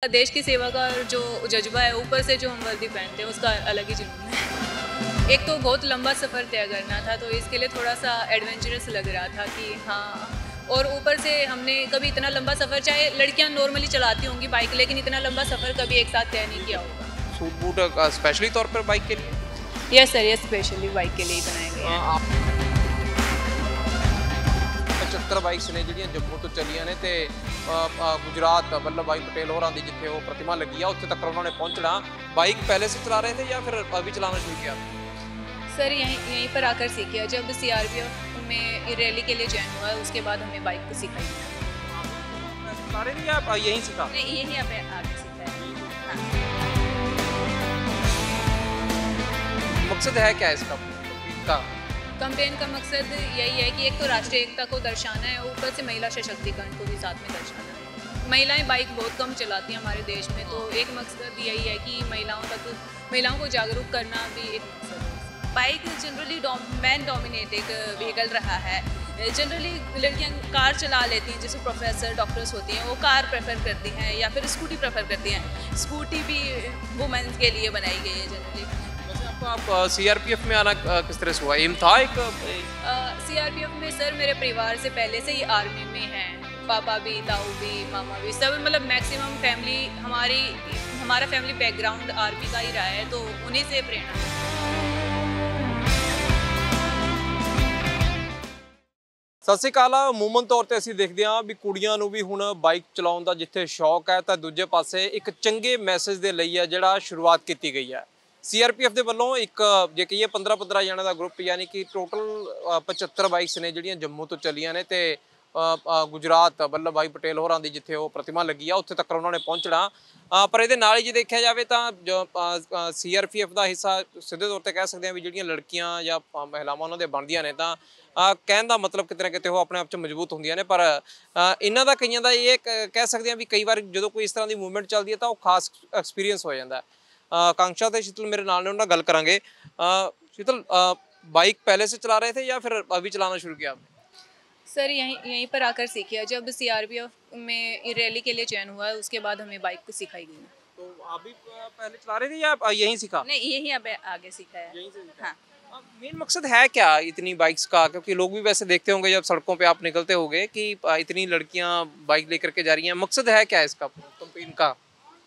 देश की सेवा का जो जज्बा है, ऊपर से जो हम वर्दी पहनते हैं उसका अलग ही जुनून है। एक तो बहुत लंबा सफ़र तय करना था, तो इसके लिए थोड़ा सा एडवेंचरस लग रहा था कि हाँ। और ऊपर से हमने कभी इतना लंबा सफ़र, चाहे लड़कियां नॉर्मली चलाती होंगी बाइक, लेकिन इतना लंबा सफ़र कभी एक साथ तय नहीं किया होगा। सूट बूट स्पेशली तौर पर बाइक के लिए? यस सर, ये स्पेशली बाइक के लिए ही बनाए गए हैं। 75 ਬਾਈਕਸ ਨੇ ਜਿਹੜੀਆਂ ਜੰਮੂ ਤੋਂ ਚੱਲੀਆਂ ਨੇ ਤੇ ਗੁਜਰਾਤ वल्लभ भाई पटेल ਹੋਰਾਂ ਦੀ ਜਿੱਥੇ ਉਹ प्रतिमा लगी है, ਉੱਥੇ तक उन्होंने पहुंचना। बाइक पहले से चला रहे थे या फिर अभी चलाना शुरू किया? सर यहीं पर आकर सीखा। जब CRPF में रैली के लिए ज्वाइन हुआ, उसके बाद हमें बाइक को सिखाई। सारे नहीं आप यहीं सीखा? नहीं, यहीं आकर सीखा है। मकसद है क्या इसका? कैंपेन का मकसद यही है कि एक तो राष्ट्रीय एकता को दर्शाना है, ऊपर से महिला सशक्तिकरण को भी साथ में दर्शाना है। महिलाएं बाइक बहुत कम चलाती हैं हमारे देश में, तो एक मकसद यही है कि महिलाओं को जागरूक करना भी एक मकसद है। Bike generally man dominated vehicle रहा है। जनरली लड़कियां कार चला लेती हैं, जैसे प्रोफेसर डॉक्टर्स होती हैं, वो कार प्रेफर करती हैं या फिर स्कूटी प्रेफर करती हैं। स्कूटी भी वुमेन्स के लिए बनाई गई है जनरली। आप CRPF में आना किस तरह से हुआ? एम था एक? CRPF में सर मेरे परिवार से पहले से ही आर्मी में हैं। पापा भी, ताऊ भी, मामा भी, सब मतलब मैक्सिमम फैमिली हमारा फैमिली बैकग्राउंड आर्मी का ही रहा है, तो उन्हीं से प्रेरणा। ਸਤਿ ਸ਼੍ਰੀ ਅਕਾਲ। ਅਮੂਮਨ ਤੌਰ ਤੇ ਅਸੀਂ ਦੇਖਦੇ ਹਾਂ ਵੀ ਕੁੜੀਆਂ ਨੂੰ ਵੀ ਹੁਣ ਬਾਈਕ ਚਲਾਉਣ ਦਾ ਜਿੱਥੇ ਸ਼ੌਕ ਹੈ, ਤਾਂ ਦੂਜੇ ਪਾਸੇ ਇੱਕ ਚੰਗੇ ਮੈਸੇਜ ਦੇ ਲਈ ਹੈ ਜਿਹੜਾ ਸ਼ੁਰੂਆਤ ਕੀਤੀ ਗਈ ਹੈ। CRPF ਦੇ ਵੱਲੋਂ ਇੱਕ ਜੇ ਕਹੀਏ 15 ਜਣਾਂ ਦਾ ਗਰੁੱਪ, ਯਾਨੀ ਕਿ ਟੋਟਲ 75 ਬਾਈਕਸ ਨੇ ਜਿਹੜੀਆਂ ਜੰਮੂ ਤੋਂ ਚੱਲੀਆਂ ਨੇ ਤੇ ਗੁਜਰਾਤ ਵੱਲਭ ਭਾਈ ਪਟੇਲ ਹੋਰਾਂ ਦੀ ਜਿੱਥੇ ਉਹ प्रतिमा ਲੱਗੀ ਆ, ਉੱਥੇ ਤੱਕ ਉਹਨਾਂ ਨੇ ਪਹੁੰਚਣਾ। ਪਰ ਇਹਦੇ ਨਾਲ ਹੀ ਜੇ ਦੇਖਿਆ ਜਾਵੇ ਤਾਂ CRPF ਦਾ ਹਿੱਸਾ ਸਿੱਧੇ ਤੌਰ ਤੇ ਕਹਿ ਸਕਦੇ ਹਾਂ ਵੀ ਜਿਹੜੀਆਂ ਲੜਕੀਆਂ ਜਾਂ ਮਹਿਲਾਵਾਂ ਉਹਨਾਂ ਦੇ ਬਣਦੀਆਂ ਨੇ, ਤਾਂ ਕਹਿਣ ਦਾ ਮਤਲਬ ਕਿਤੇ ਨਾ ਕਿਤੇ ਉਹ ਆਪਣੇ ਆਪ 'ਚ ਮਜ਼ਬੂਤ ਹੁੰਦੀਆਂ ਨੇ। ਪਰ ਇਹਨਾਂ ਦਾ ਕਈਆਂ ਦਾ ਇਹ ਕਹਿ ਸਕਦੇ ਹਾਂ ਵੀ ਕਈ ਵਾਰ ਜਦੋਂ ਕੋਈ ਇਸ ਤਰ੍ਹਾਂ ਦੀ ਮੂਵਮੈਂਟ ਚੱਲਦੀ ਹੈ ਤਾਂ ਉਹ ਖਾਸ ਐਕਸਪੀਰੀਅੰਸ ਹੋ ਜਾਂਦਾ। आकांक्षा ਤੇ शीतल मेरे नाल ने, उन्होंने गल करांगे। शीतल, बाइक पहले से चला रहे थे या फिर अभी चलाना शुरू किया आपने? सर यहीं पर आकर सीखा। जब CRPF में रैली के लिए ज्वाइन हुआ, उसके बाद हमें बाइक को सिखाई गई। तो आप भी पहले चला रहे थे या यहीं सीखा? नहीं, यहीं आगे सीखा है। यहीं से सीखा? हाँ। मेन मकसद है क्या इतनी बाइक्स का? क्योंकि लोग भी वैसे देखते होंगे जब सड़कों पे आप निकलते होंगे कि इतनी लड़कियां बाइक लेकर के जा रही हैं। मकसद है क्या इसका, कैंपेन का?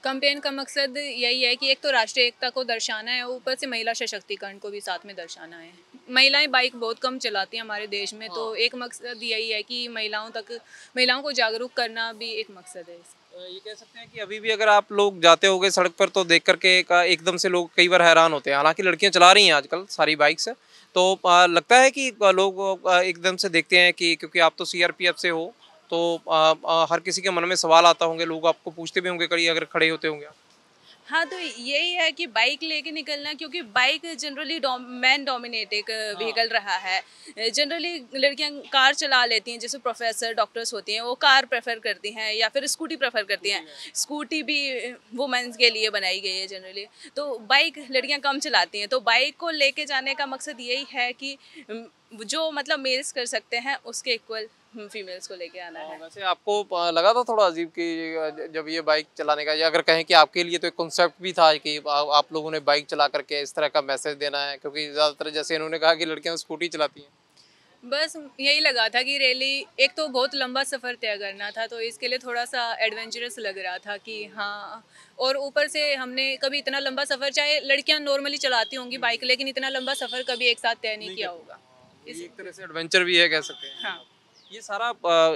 कैंपेन का मकसद यही है कि एक तो राष्ट्रीय एकता को दर्शाना है, ऊपर से महिला सशक्तिकरण को भी साथ में दर्शाना है। महिलाएं बाइक बहुत कम चलाती हैं हमारे देश में, तो एक मकसद यही है कि महिलाओं को जागरूक करना भी एक मकसद है। ये कह सकते हैं कि अभी भी अगर आप लोग जाते होंगे सड़क पर तो देख करके एकदम से लोग कई बार हैरान होते हैं। हालांकि लड़कियां चला रही हैं आजकल सारी बाइक्स, तो लगता है कि लोग एकदम से देखते हैं कि क्योंकि आप तो CRPF से हो, तो हर किसी के मन में सवाल आता होंगे, लोग आपको पूछते भी होंगे कड़ी अगर खड़े होते होंगे आप। हाँ, तो यही है कि बाइक लेके निकलना, क्योंकि bike generally man dominated vehicle रहा है। जनरली लड़कियां कार चला लेती हैं, जैसे प्रोफेसर डॉक्टर्स होती हैं, वो कार प्रेफर करती हैं या फिर स्कूटी प्रेफर करती हैं। स्कूटी भी वुमेन्स के लिए बनाई गई है जनरली, तो बाइक लड़कियां कम चलाती हैं। तो बाइक को लेके जाने का मकसद यही है कि जो मतलब मेल्स कर सकते हैं उसके इक्वल फीमेल्स को लेके आना है। वैसे आपको लगा था थोड़ा अजीब कि जब ये बाइक चलाने का, या अगर कहें कि आपके लिए तो एक कॉन्सेप्ट भी था कि आप लोगों ने बाइक चला करके इस तरह का मैसेज देना है? क्योंकि ज़्यादातर जैसे इन्होंने कहा कि लड़कियां स्कूटी चलाती हैं। बस यही लगा था कि रैली एक तो बहुत लंबा सफ़र तय करना था, तो इसके लिए थोड़ा सा एडवेंचरस लग रहा था कि हाँ। और ऊपर से हमने कभी इतना लंबा सफ़र, चाहे लड़कियां नॉर्मली चलाती होंगी बाइक, लेकिन इतना लंबा सफ़र कभी एक साथ तय नहीं किया होगा। एक तरह से एडवेंचर भी है, कह सकते हैं। हाँ। ये सारा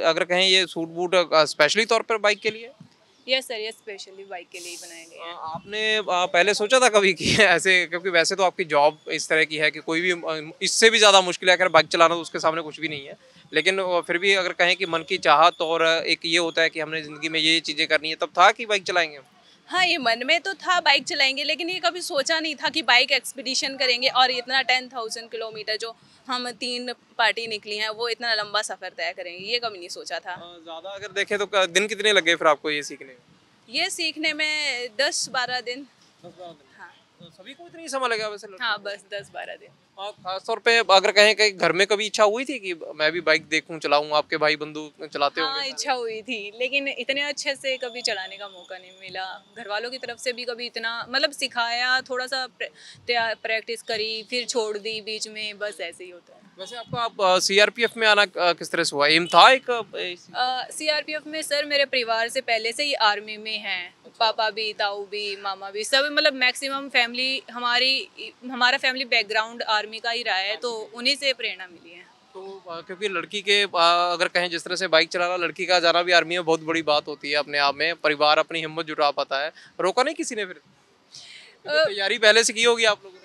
अगर कहें ये सूट बूट स्पेशली तौर पर बाइक के लिए? यस सर, ये स्पेशली बाइक के लिए ही बनाए गए हैं। आपने पहले सोचा था कभी कि ऐसे, क्योंकि वैसे तो आपकी जॉब इस तरह की है कि कोई भी इससे भी ज़्यादा मुश्किल है, अगर बाइक चलाना तो उसके सामने कुछ भी नहीं है, लेकिन फिर भी अगर कहें कि मन की चाहत और एक ये होता है कि हमने ज़िंदगी में ये चीज़ें करनी है, तब था कि बाइक चलाएंगे? हाँ, ये मन में तो था बाइक चलाएंगे, लेकिन ये कभी सोचा नहीं था कि बाइक एक्सपीडिशन करेंगे और इतना 10,000 किलोमीटर जो हम 3 पार्टी निकली हैं, वो इतना लंबा सफ़र तय करेंगे, ये कभी नहीं सोचा था। ज़्यादा अगर देखें तो दिन कितने लगे फिर आपको ये सीखने में? ये सीखने में 10-12 दिन। 10-12 दिन। हाँ। सभी को इतनी समय लगा वैसे हाँ बस 10-12 दिन। और खास तौर पे अगर कहें कि घर में कभी इच्छा हुई थी कि मैं भी बाइक देखूं चलाऊं, आपके भाई बंधु चलाते हाँ होंगे इच्छा हुई थी, लेकिन इतने अच्छे से कभी चलाने का मौका नहीं मिला। घर वालों की तरफ से भी कभी इतना मतलब सिखाया, थोड़ा सा प्रैक्टिस करी, फिर छोड़ दी बीच में, बस ऐसे ही होता है। वैसे आपका आप सीआरपीएफ में आना किस तरह से हुआ, एम था एक सीआरपीएफ में सर मेरे परिवार से पहले से ही आर्मी में हैं। पापा भी, ताऊ भी, मामा भी, सब मतलब मैक्सिमम फैमिली हमारा फैमिली बैकग्राउंड आर्मी का ही रहा है, तो उन्हीं से प्रेरणा मिली है। तो क्योंकि लड़की के अगर कहें जिस तरह से बाइक चलाना, लड़की का जाना भी आर्मी में बहुत बड़ी बात होती है अपने आप में, परिवार अपनी हिम्मत जुटा पाता है, रोका नहीं किसी ने फिर? क्योंकि तैयारी पहले से की होगी आप लोगों ने।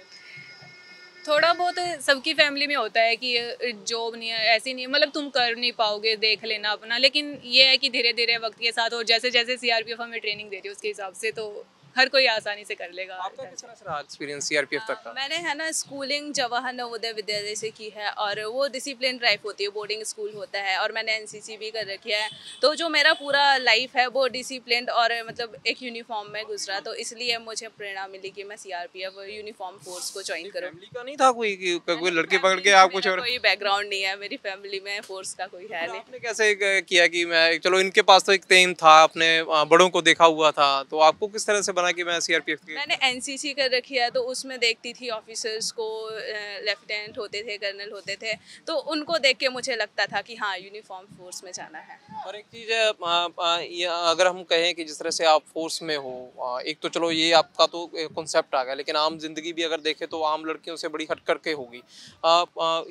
थोड़ा बहुत सबकी फैमिली में होता है कि जॉब नहीं है, ऐसी नहीं है, मतलब तुम कर नहीं पाओगे, देख लेना अपना, लेकिन ये है कि धीरे धीरे वक्त के साथ और जैसे जैसे सीआरपीएफ हमें ट्रेनिंग दे रही है उसके हिसाब से तो हर कोई आसानी से कर लेगा। आपका किस तरह से रहा एक्सपीरियंस सीआरपीएफ तक का? मैंने है ना स्कूलिंग जवाहर नवोदय विद्यालय से की है और वो डिसिप्लिन लाइफ होती है, बोर्डिंग स्कूल होता है, और मैंने एनसीसी भी कर रखी है। तो जो मेरा पूरा लाइफ है वो डिसिप्लिन और मतलब एक यूनिफॉर्म में गुजरा, तो इसलिए मुझे प्रेरणा मिली कि मैं सीआरपीएफ यूनिफॉर्म फोर्स को ज्वाइन करूँ। फैमिली का नहीं था कोई कि कोई लड़की पकड़ के आप कुछ और? कोई बैकग्राउंड नहीं है मेरी फैमिली में, फोर्स का कोई है नहीं। आपने कैसे किया कि मैं, चलो इनके पास तो एक एम था, अपने बड़ों को देखा हुआ था, तो आपको किस तरह से बना कि मैं सीआरपीएफ की? मैंने एनसीसी कर रखी है, तो उसमें देखती थी ऑफिसर्स को, लेफ्टिनेंट होते थे, कर्नल होते थे, तो उनको देख के मुझे लगता था कि हाँ यूनिफॉर्म फोर्स में जाना है। और एक चीज़ है, ये अगर हम कहें कि जिस तरह से आप फोर्स में हो, एक तो चलो ये आपका तो कॉन्सेप्ट आ गया, लेकिन आम जिंदगी भी अगर देखें तो आम लड़कियों से बड़ी हट करके होगी।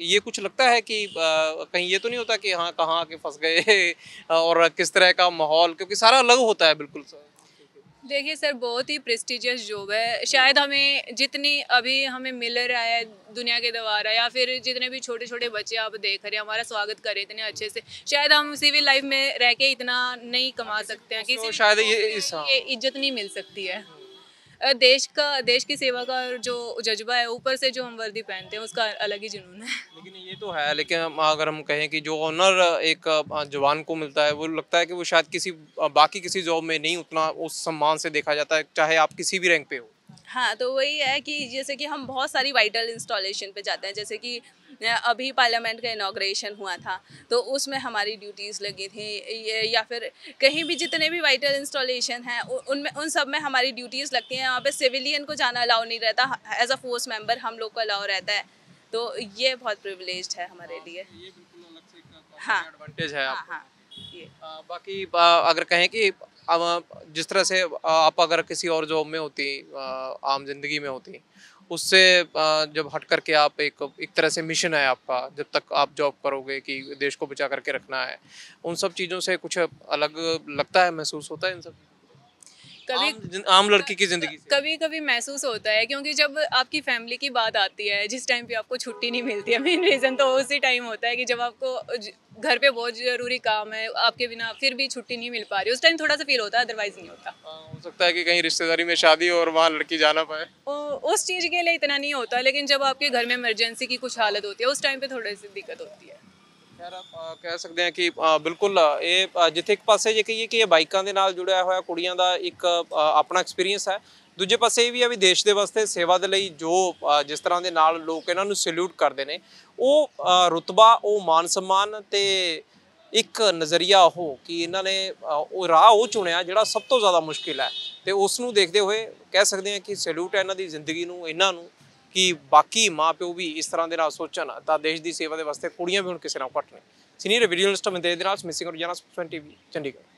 ये कुछ लगता है कि कहीं ये तो नहीं होता कि हाँ कहाँ आके फंस गए और किस तरह का माहौल, क्योंकि सारा अलग होता है बिल्कुल सर। देखिए सर, बहुत ही प्रेस्टिजियस जॉब है। शायद हमें जितनी अभी हमें मिल रहा है दुनिया के द्वारा, या फिर जितने भी छोटे छोटे बच्चे आप देख रहे हैं हमारा स्वागत कर रहे इतने अच्छे से, शायद हम सिविल लाइफ में रह के इतना नहीं कमा सकते हैं, किसी शायद ये इज्जत नहीं मिल सकती है। देश की सेवा का जो जज्बा है, ऊपर से जो हम वर्दी पहनते हैं उसका अलग ही जुनून है। लेकिन ये तो है, लेकिन अगर हम कहें कि जो ऑनर एक जवान को मिलता है, वो लगता है कि वो शायद किसी बाकी किसी जॉब में नहीं उतना उस सम्मान से देखा जाता है, चाहे आप किसी भी रैंक पे हो। हाँ, तो वही है कि जैसे कि हम बहुत सारी वाइटल इंस्टॉलेशन पे जाते हैं, जैसे कि अभी पार्लियामेंट का इनॉग्रेशन हुआ था, तो उसमें हमारी ड्यूटीज़ लगी थी, या फिर कहीं भी जितने भी वाइटल इंस्टॉलेशन हैं उनमें उन सब में हमारी ड्यूटीज़ लगती हैं। वहाँ पे सिविलियन को जाना अलाउ नहीं रहता, एज अ फोर्स मेंबर हम लोग को अलाउ रहता है, तो ये बहुत प्रिविलेज्ड है हमारे लिए। ये बिल्कुल अलग से एक हाँ एडवांटेज है हाँ आपको। हाँ ये बाकी अगर कहें कि अब जिस तरह से आप अगर किसी और जॉब में होती, आम जिंदगी में होती, उससे जब हट करके आप एक तरह से मिशन है आपका, जब तक आप जॉब करोगे कि देश को बचा करके रखना है, उन सब चीज़ों से कुछ अलग लगता है, महसूस होता है इन सब आम लड़की की जिंदगी से? कभी कभी महसूस होता है, क्योंकि जब आपकी फैमिली की बात आती है, जिस टाइम पे आपको छुट्टी नहीं मिलती है, मेन रीज़न तो उसी टाइम होता है कि जब आपको घर पे बहुत ज़रूरी काम है, आपके बिना फिर भी छुट्टी नहीं मिल पा रही, उस टाइम थोड़ा सा फील होता है, अदरवाइज नहीं होता। हो सकता है कि कहीं रिश्तेदारी में शादी हो और वहाँ लड़की जाना पाए। उस चीज़ के लिए इतना नहीं होता, लेकिन जब आपके घर में इमरजेंसी की कुछ हालत होती है, उस टाइम पे थोड़ी सी दिक्कत होती है। ਖੈਰ ਕਹਿ ਸਕਦੇ ਹਾਂ ਕਿ ਬਿਲਕੁਲ ਇਹ ਜਿੱਥੇ ਇੱਕ ਪਾਸੇ ਜੇ ਕਹੀਏ ਕਿ ਇਹ ਬਾਈਕਾਂ ਦੇ ਨਾਲ ਜੁੜਿਆ ਹੋਇਆ ਕੁੜੀਆਂ ਦਾ ਇੱਕ ਆਪਣਾ ਐਕਸਪੀਰੀਅੰਸ ਹੈ, ਦੂਜੇ ਪਾਸੇ ਇਹ ਵੀ ਹੈ ਵੀ ਦੇਸ਼ ਦੇ ਵਾਸਤੇ ਸੇਵਾ ਦੇ ਲਈ ਜੋ ਜਿਸ ਤਰ੍ਹਾਂ ਦੇ ਨਾਲ ਲੋਕ ਇਹਨਾਂ ਨੂੰ ਸੈਲੂਟ ਕਰਦੇ ਨੇ, ਉਹ ਰੁਤਬਾ, ਉਹ ਮਾਨ ਸਨਮਾਨ ਤੇ ਇੱਕ ਨਜ਼ਰੀਆ ਉਹ ਕਿ ਇਹਨਾਂ ਨੇ ਉਹ ਰਾਹ ਉਹ ਚੁਣਿਆ ਜਿਹੜਾ ਸਭ ਤੋਂ ਜ਼ਿਆਦਾ ਮੁਸ਼ਕਿਲ ਹੈ, ਤੇ ਉਸ ਨੂੰ ਦੇਖਦੇ ਹੋਏ ਕਹਿ ਸਕਦੇ ਹਾਂ ਕਿ ਸੈਲੂਟ ਹੈ ਇਹਨਾਂ ਦੀ ਜ਼ਿੰਦਗੀ ਨੂੰ, ਇਹਨਾਂ ਨੂੰ कि बाकी माँ प्यो भी इस तरह के नाल सोचन तां देश की सेवा के वास्ते कुड़ियां भी हुण किसी नाल घट नहीं। सीनियर वीडियो जर्नलिस्ट मिसिंग और जाना टीवी चंडीगढ़।